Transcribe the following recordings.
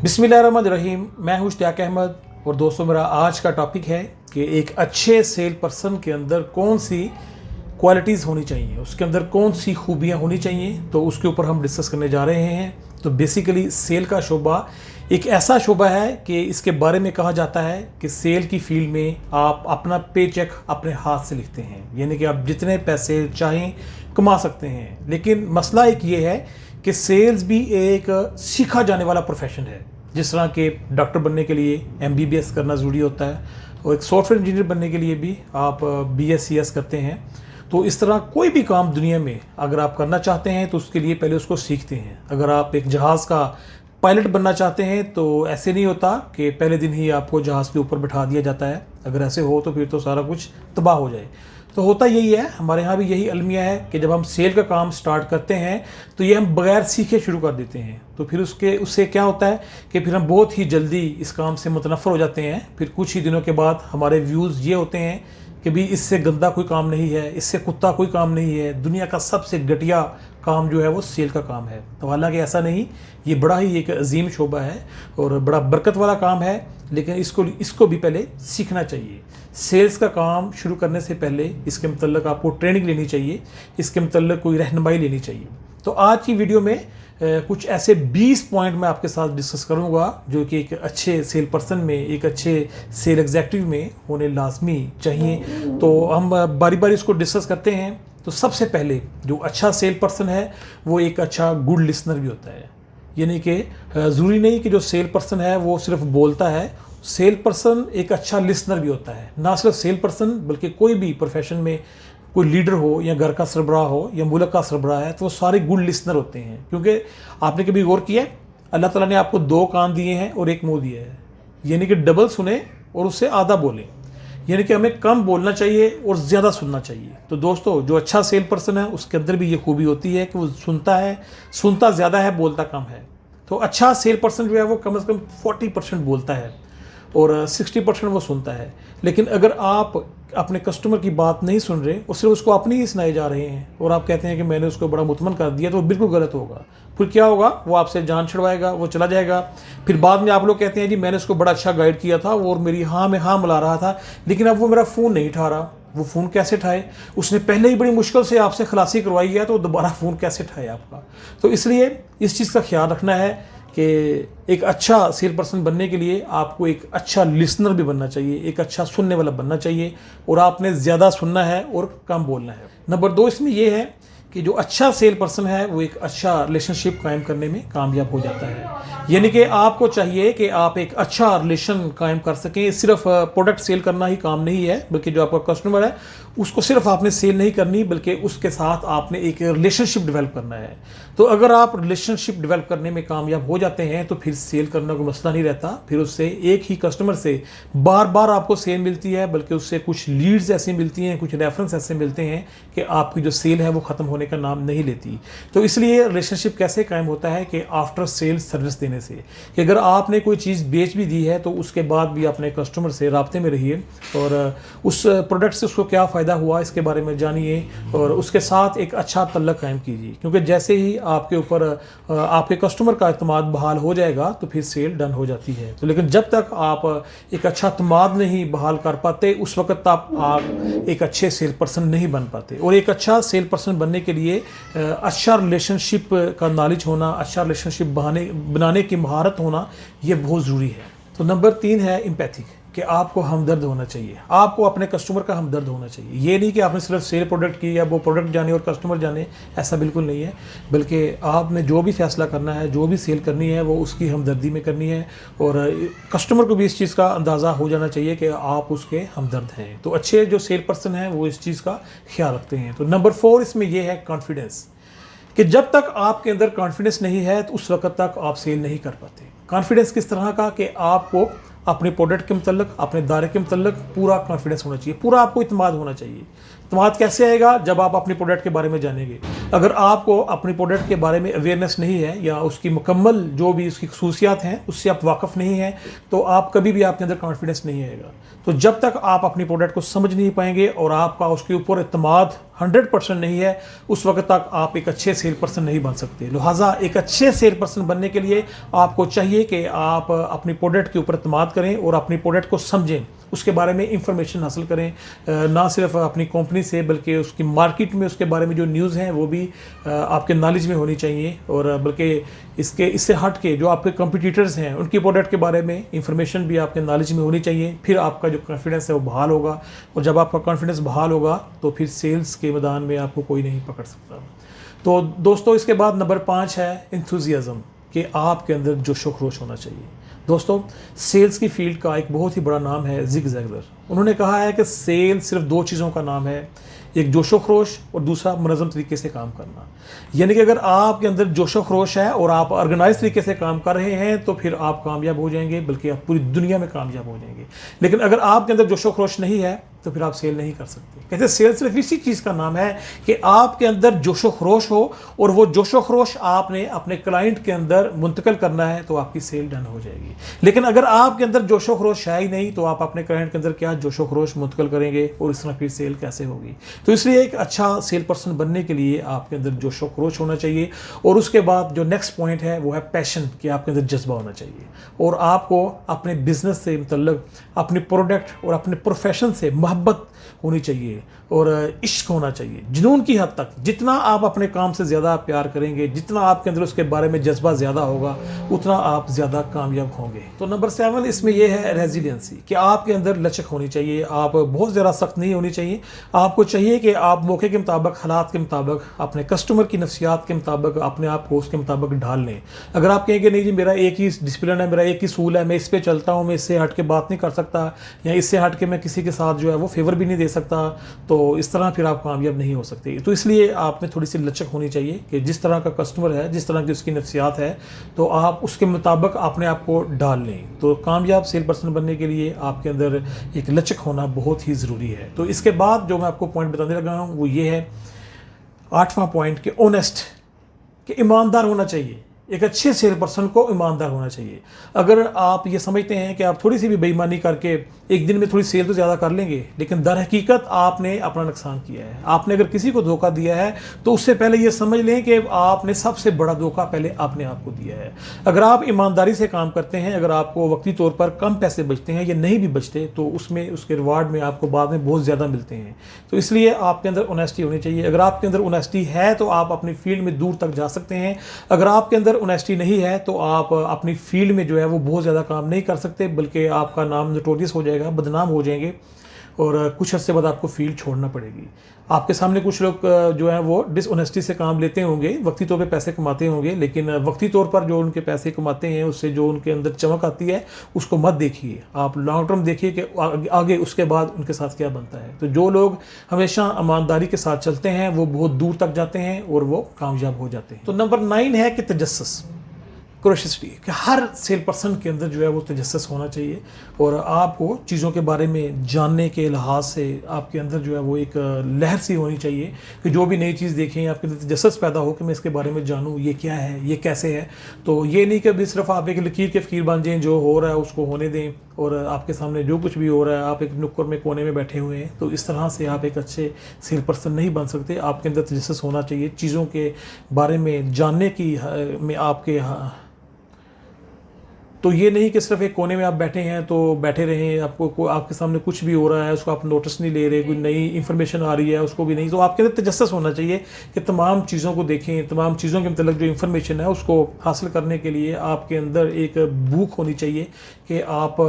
बिस्मिल्लाहिर्रहमानिर्रहीम। मैं हूं इश्तियाक अहमद और दोस्तों मेरा आज का टॉपिक है कि एक अच्छे सेल पर्सन के अंदर कौन सी क्वालिटीज़ होनी चाहिए, उसके अंदर कौन सी खूबियां होनी चाहिए, तो उसके ऊपर हम डिस्कस करने जा रहे हैं। तो बेसिकली सेल का शोबा एक ऐसा शोबा है कि इसके बारे में कहा जाता है कि सेल की फील्ड में आप अपना पे चेक अपने हाथ से लिखते हैं, यानी कि आप जितने पैसे चाहें कमा सकते हैं। लेकिन मसला एक ये है कि सेल्स भी एक सीखा जाने वाला प्रोफेशन है। जिस तरह के डॉक्टर बनने के लिए MBBS करना ज़रूरी होता है और एक सॉफ्टवेयर इंजीनियर बनने के लिए भी आप BScs करते हैं। तो इस तरह कोई भी काम दुनिया में अगर आप करना चाहते हैं तो उसके लिए पहले उसको सीखते हैं। अगर आप एक जहाज़ का पायलट बनना चाहते हैं तो ऐसे नहीं होता कि पहले दिन ही आपको जहाज़ के ऊपर बैठा दिया जाता है। अगर ऐसे हो तो फिर तो सारा कुछ तबाह हो जाए। तो होता यही है, हमारे यहाँ भी यही अलमिया है कि जब हम सेल का काम स्टार्ट करते हैं तो ये हम बगैर सीखे शुरू कर देते हैं। तो फिर उससे क्या होता है कि फिर हम बहुत ही जल्दी इस काम से मुतनफ़र हो जाते हैं। फिर कुछ ही दिनों के बाद हमारे व्यूज़ ये होते हैं कि भी इससे गंदा कोई काम नहीं है, इससे कुत्ता कोई काम नहीं है, दुनिया का सबसे घटिया काम जो है वो सेल का काम है। तो हालांकि ऐसा नहीं, ये बड़ा ही एक अजीम शोबा है और बड़ा बरकत वाला काम है, लेकिन इसको भी पहले सीखना चाहिए। सेल्स का काम शुरू करने से पहले इसके मतलब आपको ट्रेनिंग लेनी चाहिए, इसके मतलब कोई रहनुमाई लेनी चाहिए। तो आज की वीडियो में कुछ ऐसे 20 पॉइंट मैं आपके साथ डिस्कस करूंगा जो कि एक अच्छे सेल पर्सन में, एक अच्छे सेल एग्जेक्टिव में होने लाजमी चाहिए। तो हम बारी बारी इसको डिस्कस करते हैं। तो सबसे पहले जो अच्छा सेल पर्सन है वो एक अच्छा गुड लिसनर भी होता है। यानी कि ज़रूरी नहीं कि जो सेल पर्सन है वो सिर्फ बोलता है, सेल पर्सन एक अच्छा लिसनर भी होता है। ना सिर्फ सेल पर्सन बल्कि कोई भी प्रोफेशन में कोई लीडर हो या घर का सरबराह हो या मुल्क का सरबराह है तो वो सारे गुड लिसनर होते हैं। क्योंकि आपने कभी गौर किया है, अल्लाह ताला ने आपको 2 कान दिए हैं और 1 मुंह दिया है, यानी कि डबल सुने और उससे आधा बोलें। यानी कि हमें कम बोलना चाहिए और ज़्यादा सुनना चाहिए। तो दोस्तों जो अच्छा सेल पर्सन है उसके अंदर भी ये खूबी होती है कि वो सुनता ज़्यादा है, बोलता कम है। तो अच्छा सेल पर्सन जो है वो कम से कम 40% बोलता है और 60% वो सुनता है। लेकिन अगर आप अपने कस्टमर की बात नहीं सुन रहे और सिर्फ उसको अपनी ही सुनाए जा रहे हैं और आप कहते हैं कि मैंने उसको बड़ा मुतमन कर दिया, तो वो बिल्कुल गलत होगा। फिर क्या होगा, वो आपसे जान छुड़वाएगा, वो चला जाएगा। फिर बाद में आप लोग कहते हैं जी मैंने उसको बड़ा अच्छा गाइड किया था और मेरी हाँ में हाँ मिला रहा था, लेकिन अब वो मेरा फ़ोन नहीं उठा रहा। वो फ़ोन कैसे उठाए? उसने पहले ही बड़ी मुश्किल से आपसे खलासी करवाई है, तो दोबारा फ़ोन कैसे उठाए आपका? तो इसलिए इस चीज़ का ख्याल रखना है कि एक अच्छा सेल पर्सन बनने के लिए आपको एक अच्छा लिसनर भी बनना चाहिए, एक अच्छा सुनने वाला बनना चाहिए और आपने ज़्यादा सुनना है और कम बोलना है। नंबर 2 इसमें यह है कि जो अच्छा सेल पर्सन है वो एक अच्छा रिलेशनशिप कायम करने में कामयाब हो जाता है। यानी कि आपको चाहिए कि आप एक अच्छा रिलेशन कायम कर सकें। सिर्फ प्रोडक्ट सेल करना ही काम नहीं है, बल्कि जो आपका कस्टमर है उसको सिर्फ आपने सेल नहीं करनी, बल्कि उसके साथ आपने एक रिलेशनशिप डेवलप करना है। तो अगर आप रिलेशनशिप डेवलप करने में कामयाब हो जाते हैं तो फिर सेल करना कोई मसला नहीं रहता। फिर उससे एक ही कस्टमर से बार बार आपको सेल मिलती है, बल्कि उससे कुछ लीड्स ऐसी मिलती हैं, कुछ रेफरेंस ऐसे मिलते हैं कि आपकी जो सेल है वो ख़त्म होने का नाम नहीं लेती। तो इसलिए रिलेशनशिप कैसे कायम होता है कि आफ्टर सेल सर्विस देने से, कि अगर आपने कोई चीज़ बेच भी दी है तो उसके बाद भी अपने कस्टमर से राब्ते में रहिए और उस प्रोडक्ट से उसको क्या फ़ायदा हुआ इसके बारे में जानिए और उसके साथ एक अच्छा तल्लक कायम कीजिए। क्योंकि जैसे ही आपके ऊपर आपके कस्टमर का एतमाद बहाल हो जाएगा तो फिर सेल डन हो जाती है। तो लेकिन जब तक आप एक अच्छा एतमाद नहीं बहाल कर पाते उस वक्त आप एक अच्छे सेल पर्सन नहीं बन पाते। और एक अच्छा सेल पर्सन बनने के लिए अच्छा रिलेशनशिप का नॉलेज होना, अच्छा रिलेशनशिप बनाने की महारत होना, ये बहुत ज़रूरी है। तो नंबर 3 है एम्पैथी, कि आपको हमदर्द होना चाहिए, आपको अपने कस्टमर का हमदर्द होना चाहिए। ये नहीं कि आपने सिर्फ सेल प्रोडक्ट की या वो प्रोडक्ट जाने और कस्टमर जाने, ऐसा बिल्कुल नहीं है। बल्कि आपने जो भी फैसला करना है, जो भी सेल करनी है, वो उसकी हमदर्दी में करनी है और कस्टमर को भी इस चीज़ का अंदाज़ा हो जाना चाहिए कि आप उसके हमदर्द हैं। तो अच्छे जो सेल पर्सन हैं वो इस चीज़ का ख्याल रखते हैं। तो नंबर 4 इसमें यह है कॉन्फिडेंस, कि जब तक आपके अंदर कॉन्फिडेंस नहीं है तो उस वक्त तक आप सेल नहीं कर पाते। कॉन्फिडेंस किस तरह का, कि आपको अपने प्रोडक्ट के मतलब, अपने दायरे के मतलब पूरा कॉन्फिडेंस होना चाहिए, पूरा आपको इत्मीनान होना चाहिए। اعتماد کیسے آئے گا؟ جب آپ اپنی پروڈکٹ کے بارے میں جانیں گے. اگر آپ کو اپنی پروڈکٹ کے بارے میں اویئرنیس نہیں ہے یا اس کی مکمل جو بھی اس کی خصوصیات ہیں اس سے آپ واقف نہیں ہیں تو آپ کبھی بھی آپ کے اندر کانفیڈنس نہیں آئے گا. تو جب تک آپ اپنی پروڈکٹ کو سمجھ نہیں پائیں گے اور آپ کا اس کے اوپر اعتماد 100% نہیں ہے اس وقت تک آپ ایک اچھے سیل پرسن نہیں بن سکتے. لہٰذا ایک اچھے سیل پرسن بننے کے لیے آپ کو چاہیے کہ آپ اپنی پروڈکٹ کے اوپر اعتماد کریں اور اپنی پروڈکٹ کو سمجھیں, اس کے بارے میں انفارمیشن حاصل کریں, نہ صرف اپنی کمپنی سے بلکہ اس کی مارکیٹ میں اس کے بارے میں جو نیوز ہیں وہ بھی آپ کے نالج میں ہونی چاہیے, اور بلکہ اس سے ہٹ کے جو آپ کے کمپٹیٹرز ہیں ان کی پروڈکٹ کے بارے میں انفارمیشن بھی آپ کے نالج میں ہونی چاہیے. پھر آپ کا جو کانفیڈنس ہے وہ بحال ہوگا, اور جب آپ کا کانفیڈنس بحال ہوگا تو پھر سیلز کے میدان میں آپ کو کوئی نہیں پکڑ سکتا. تو دوستو اس کے بعد نمبر 5 ہے انتھوزیازم, کہ آپ کے اندر جوش و خروش ہونا چاہیے. دوستو سیلز کی فیلڈ کا ایک بہت ہی بڑا نام ہے زگ زیگلر. انہوں نے کہا ہے کہ سیل صرف 2 چیزوں کا نام ہے, ایک جوش و خروش اور دوسرا منظم طریقے سے کام کرنا. یعنی کہ اگر آپ کے اندر جوش و خروش ہے اور آپ آرگنائز طریقے سے کام کر رہے ہیں تو پھر آپ کامیاب ہو جائیں گے, بلکہ آپ پوری دنیا میں کامیاب ہو جائیں گے. لیکن اگر آپ کے اندر جوش و خروش نہیں ہے تو پھر آپ سیل نہیں کر سکتے. کہتے ہیں سیل صرف اسی چیز کا نام ہے کہ آپ کے اندر جوش و خروش ہو, اور وہ جوش و خروش آپ نے اپنے کلائنٹ کے اندر منتقل کرنا ہے تو آپ کی سیل ڈن ہو جائے گی. لیکن اگر آپ کے اندر جوش و خروش ہے ہی نہیں تو آپ اپنے کلائنٹ کے اندر کیا جوش و خروش منتقل کریں گے, اور اس طرح پھر سیل کیسے ہوگی؟ تو اس لیے ایک اچھا سیل پرسن بننے کے لیے آپ کے اندر جوش و خروش ہونا چاہیے. اور اس کے بعد جو نیکسٹ پوائنٹ ہے وہ ہے پیشن, کہ آپ کے اندر جذبہ ہونا چاہیے, اور آپ کو اپنے بزنس سے متعلق اپنی پروڈکٹ اور اپنے پروفیشن سے محبت ہونی چاہیے اور عشق ہونا چاہیے جنون کی حد تک. جتنا آپ اپنے کام سے زیادہ پیار کریں گے, جتنا آپ کے اندر اس کے بارے میں جذبہ زیادہ ہوگا, اتنا آپ زیادہ کامیاب ہوں گے. تو نمبر 7 اس میں یہ ہے ریزیلینسی, کہ آپ کے اندر لچک ہونی چاہیے. آپ بہت زیادہ سخت نہیں ہونی چاہیے. آپ کو چاہیے کہ آپ موقع کے مطابق, حالات کے مطابق, اپنے کسٹمر کی نفسیات کے مطابق اپنے آپ کو اس کے مطابق ڈھال لیں. اگر آپ کہیں کہ نہیں جی میرا ایک ہی ڈسپلن ہے, میرا ایک ہی اصول ہے, میں اس پہ چلتا ہوں, میں اس سے ہٹ کے بات نہیں کر سکتا, یا اس سے ہٹ کے میں کسی کے ساتھ جو ہے وہ فیور بھی نہیں دے سکتا, تو اس طرح پھر آپ کامیاب نہیں ہو سکتے. تو اس لیے آپ میں تھوڑی سی لچک ہونی چاہیے کہ جس طرح کا کسٹمر ہے, جس طرح کی اس کی نفسیات ہے, تو آپ اس کے مطابق اپنے آپ کو ڈال لیں. تو کامیاب سیل پرسن بننے کے لیے آپ کے اندر ایک لچک ہونا بہت ہی ضروری ہے. تو اس کے بعد جو میں آپ کو پوائنٹ بتانے لگا ہوں وہ یہ ہے 8واں پوائنٹ, کہ اونیسٹ, کہ ایماندار ہونا چاہیے. ایک اچھے سیل پرسن کو ایماندار ہونا چاہیے. اگر آپ یہ سمجھتے ہیں کہ آپ تھوڑی سی بھی بے ایمانی کر کے ایک دن میں تھوڑی سیل تو زیادہ کر لیں گے, لیکن در حقیقت آپ نے اپنا نقصان کیا ہے. آپ نے اگر کسی کو دھوکہ دیا ہے تو اس سے پہلے یہ سمجھ لیں کہ آپ نے سب سے بڑا دھوکہ پہلے اپنے آپ کو دیا ہے. اگر آپ ایمانداری سے کام کرتے ہیں, اگر آپ کو وقتی طور پر کم پیسے بچتے ہیں یا نہیں بھی بچتے, تو اس میں اس کے ریوارڈ میں آپ کو بعد میں بہت زیادہ ملتے ہیں. تو اس لیے آپ کے اندر اونیسٹی ہونی چاہیے. اگر آپ کے اندر اونیسٹی ہے تو آپ اپنی فیلڈ میں دور تک جا سکتے ہیں. اگر آپ کے اندر اونیسٹی نہیں ہے تو آپ اپنی فیلڈ میں جو ہے وہ بہت زیادہ کام نہیں کر سکتے, بلکہ آپ کا نام نوٹوریس ہو جائے گا, بدنام ہو جائیں گے, اور کچھ عرصے بعد آپ کو فیلڈ چھوڑنا پڑے گی. آپ کے سامنے کچھ لوگ جو ہیں وہ ڈس اونیسٹی سے کام لیتے ہوں گے, وقتی طور پہ پیسے کماتے ہوں گے, لیکن وقتی طور پر جو ان کے پیسے کماتے ہیں اس سے جو ان کے اندر چمک آتی ہے اس کو مت دیکھیے. آپ لانگ ٹرم دیکھیے کہ آگے اس کے بعد ان کے ساتھ کیا بنتا ہے. تو جو لوگ ہمیشہ ایمانداری کے ساتھ چلتے ہیں وہ بہت دور تک جاتے ہیں اور وہ کامیاب ہو جاتے ہیں. تو نمبر 9 ہے کہ تجسس, کیوریوسٹی, کہ ہر سیل پرسن کے اندر جو ہے وہ تجسس ہونا چاہیے, اور آپ کو چیزوں کے بارے میں جاننے کے لحاظ سے آپ کے اندر جو ہے وہ ایک لہر سی ہونی چاہیے کہ جو بھی نئی چیز دیکھیں آپ کے اندر تجسس پیدا ہو کہ میں اس کے بارے میں جانوں یہ کیا ہے, یہ کیسے ہے. تو یہ نہیں کہ ابھی صرف آپ ایک لکیر کے فقیر بن جائیں, جو ہو رہا ہے اس کو ہونے دیں, اور آپ کے سامنے جو کچھ بھی ہو رہا ہے آپ ایک نکر میں کونے میں بیٹھے ہوئے ہیں. تو اس طرح سے آپ ایک اچھے سیل پرسن نہیں بن سکتے. آپ کے اندر تجسس ہونا چاہیے, چیزوں کے بارے میں جاننے کی میں آپ کے. تو یہ نہیں کہ صرف ایک کونے میں آپ بیٹھے ہیں تو بیٹھے رہیں, آپ کے سامنے کچھ بھی ہو رہا ہے اس کو آپ نوٹس نہیں لے رہے, کوئی نئی انفارمیشن آ رہی ہے اس کو بھی نہیں. تو آپ کے اندر تجسس ہونا چاہیے کہ تمام چیزوں کو دیکھیں, تمام چیزوں کے متعلق جو انفارمیشن ہے اس کو حاصل کرنے کے لیے آپ کے اندر ایک بھوک ہونی چاہیے کہ آپ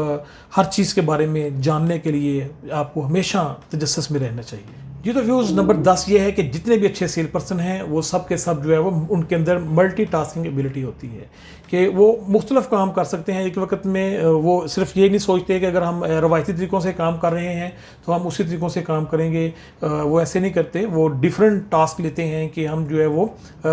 ہر چیز کے بارے میں جاننے کے لیے آپ کو ہمیشہ تجسس میں رہنا چاہیے. جی تو ویوز نمبر 10 یہ ہے کہ جتنے بھی اچھے سیل پرسن ہیں وہ سب کے سب جو ہے وہ ان کے اندر ملٹی ٹاسکنگ ایبلٹی ہوتی ہے, کہ وہ مختلف کام کر سکتے ہیں ایک وقت میں. وہ صرف یہ نہیں سوچتے کہ اگر ہم روایتی طریقوں سے کام کر رہے ہیں تو ہم اسی طریقوں سے کام کریں گے, وہ ایسے نہیں کرتے. وہ ڈیفرنٹ ٹاسک لیتے ہیں کہ ہم جو ہے وہ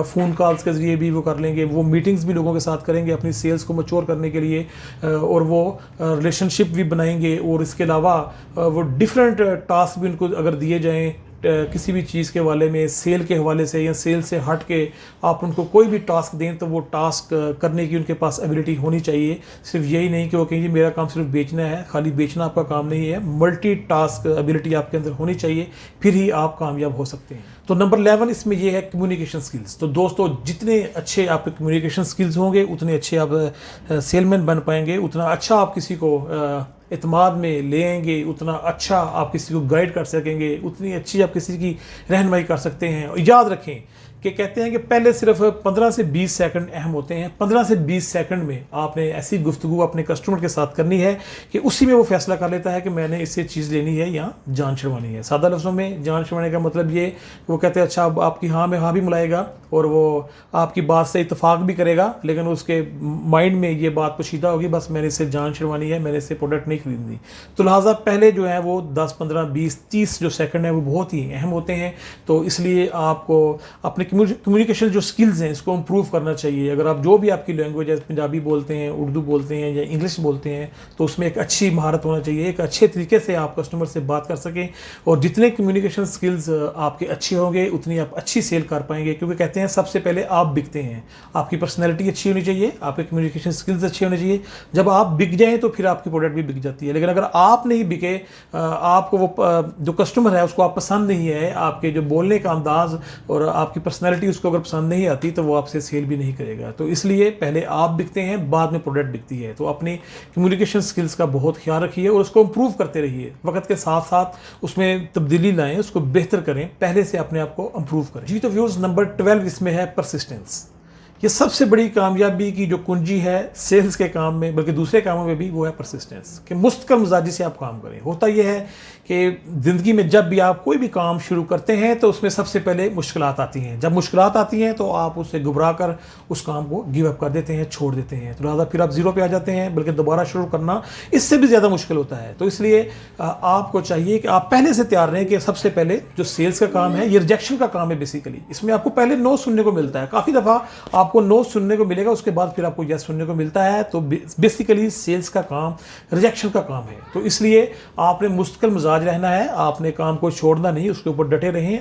فون کالز کے ذریعے بھی وہ کر لیں گے, وہ میٹنگز بھی لوگوں کے ساتھ کریں گے اپنی سیلز کو میچور کرنے کے لیے, اور وہ ریلیشن شپ بھی بنائیں گے, اور اس کے علاوہ وہ ڈیفرنٹ ٹاسک بھی ان کو اگر دیے جائیں किसी भी चीज़ के हवाले में, सेल के हवाले से या सेल से हट के आप उनको कोई भी टास्क दें तो वो टास्क करने की उनके पास एबिलिटी होनी चाहिए। सिर्फ यही नहीं कि वो कहें जी मेरा काम सिर्फ बेचना है, खाली बेचना आपका काम नहीं है, मल्टी टास्क एबिलिटी आपके अंदर होनी चाहिए, फिर ही आप कामयाब हो सकते हैं। तो नंबर 11 इसमें ये है कम्युनिकेशन स्किल्स। तो दोस्तों जितने अच्छे आपके कम्युनिकेशन स्किल्स होंगे उतने अच्छे आप सेलमैन बन पाएंगे, उतना अच्छा आप किसी को एतमाद में ले आएंगे, उतना अच्छा आप किसी को गाइड कर सकेंगे, उतनी अच्छी आप किसी की रहनुमाई कर सकते हैं। और याद रखें कि कहते हैं कि पहले सिर्फ 15 से 20 सेकंड अहम होते हैं। 15 से 20 सेकंड में आपने ऐसी गुफ्तगू अपने कस्टमर के साथ करनी है कि उसी में वो फैसला कर लेता है कि मैंने इससे चीज़ लेनी है या जान छुड़वानी है। सादा लफ्ज़ों में जान छुड़वाने का मतलब ये वो कहते हैं अच्छा अब आपकी हाँ में हाँ भी मिलाएगा और वो आपकी बात से इत्तेफाक भी करेगा, लेकिन उसके माइंड में ये बात पोशीदा होगी बस मैंने इससे जान छुड़वानी है, मैंने इससे प्रोडक्ट नहीं खरीदनी। तो लिहाजा पहले जो है वो 10, 15, 20, 30 जो सेकंड है वो बहुत ही अहम होते हैं। तो इसलिए आपको अपने कम्युनिकेशन जो स्किल्स हैं इसको इम्प्रूव करना चाहिए। अगर आप जो भी आपकी लैंग्वेज है, पंजाबी बोलते हैं, उर्दू बोलते हैं या इंग्लिश बोलते हैं, तो उसमें एक अच्छी महारत होना चाहिए, एक अच्छे तरीके से आप कस्टमर से बात कर सकें। और जितने कम्युनिकेशन स्किल्स आपके अच्छे होंगे उतनी आप अच्छी सेल कर पाएंगे, क्योंकि कहते हैं सबसे पहले आप बिकते हैं। आपकी पर्सनैलिटी अच्छी होनी चाहिए, आपके कम्युनिकेशन स्किल्स अच्छे होने चाहिए। जब आप बिक जाएँ तो फिर आपकी प्रोडक्ट भी बिक जाती है। लेकिन अगर आप नहीं बिके, आपको वो जो कस्टमर है उसको आप पसंद नहीं है, आपके जो बोलने का अंदाज़ और आपकी पर्सनैलिटी उसको अगर पसंद नहीं आती तो वो आपसे सेल भी नहीं करेगा। तो इसलिए पहले आप बिकते हैं, बाद में प्रोडक्ट बिकती है। तो अपनी कम्युनिकेशन स्किल्स का बहुत ख्याल रखिए और उसको इम्प्रूव करते रहिए, वक्त के साथ साथ उसमें तब्दीली लाएं, उसको बेहतर करें, पहले से अपने आप को इम्प्रूव करें। जी तो व्यूअर्स नंबर 12 इसमें है परसिस्टेंस। ये सबसे बड़ी कामयाबी की जो कुंजी है सेल्स के काम में, बल्कि दूसरे कामों में भी, वो है परसिस्टेंस, कि मुस्तकिल मिजाजी से आप काम करें। होता यह है कि ज़िंदगी में जब भी आप कोई भी काम शुरू करते हैं तो उसमें सबसे पहले मुश्किलात आती हैं। जब मुश्किलात आती हैं तो आप उससे घबरा कर उस काम को गिव अप कर देते हैं, छोड़ देते हैं। तो लिहाजा फिर आप ज़ीरो पे आ जाते हैं, बल्कि दोबारा शुरू करना इससे भी ज़्यादा मुश्किल होता है। तो इसलिए आपको चाहिए कि आप पहले से तैयार रहें कि सबसे पहले जो सेल्स का काम है ये रिजेक्शन का काम है। बेसिकली इसमें आपको पहले नो सुनने को मिलता है, काफ़ी दफ़ा आपको नो सुनने को मिलेगा, उसके बाद फिर आपको यस सुनने को मिलता है। तो बेसिकली सेल्स का काम रिजेक्शन का काम है। तो इसलिए आपने मुस्तकिल मिजाज रहना है, आपने काम को छोड़ना नहीं, उसके ऊपर डटे रहें।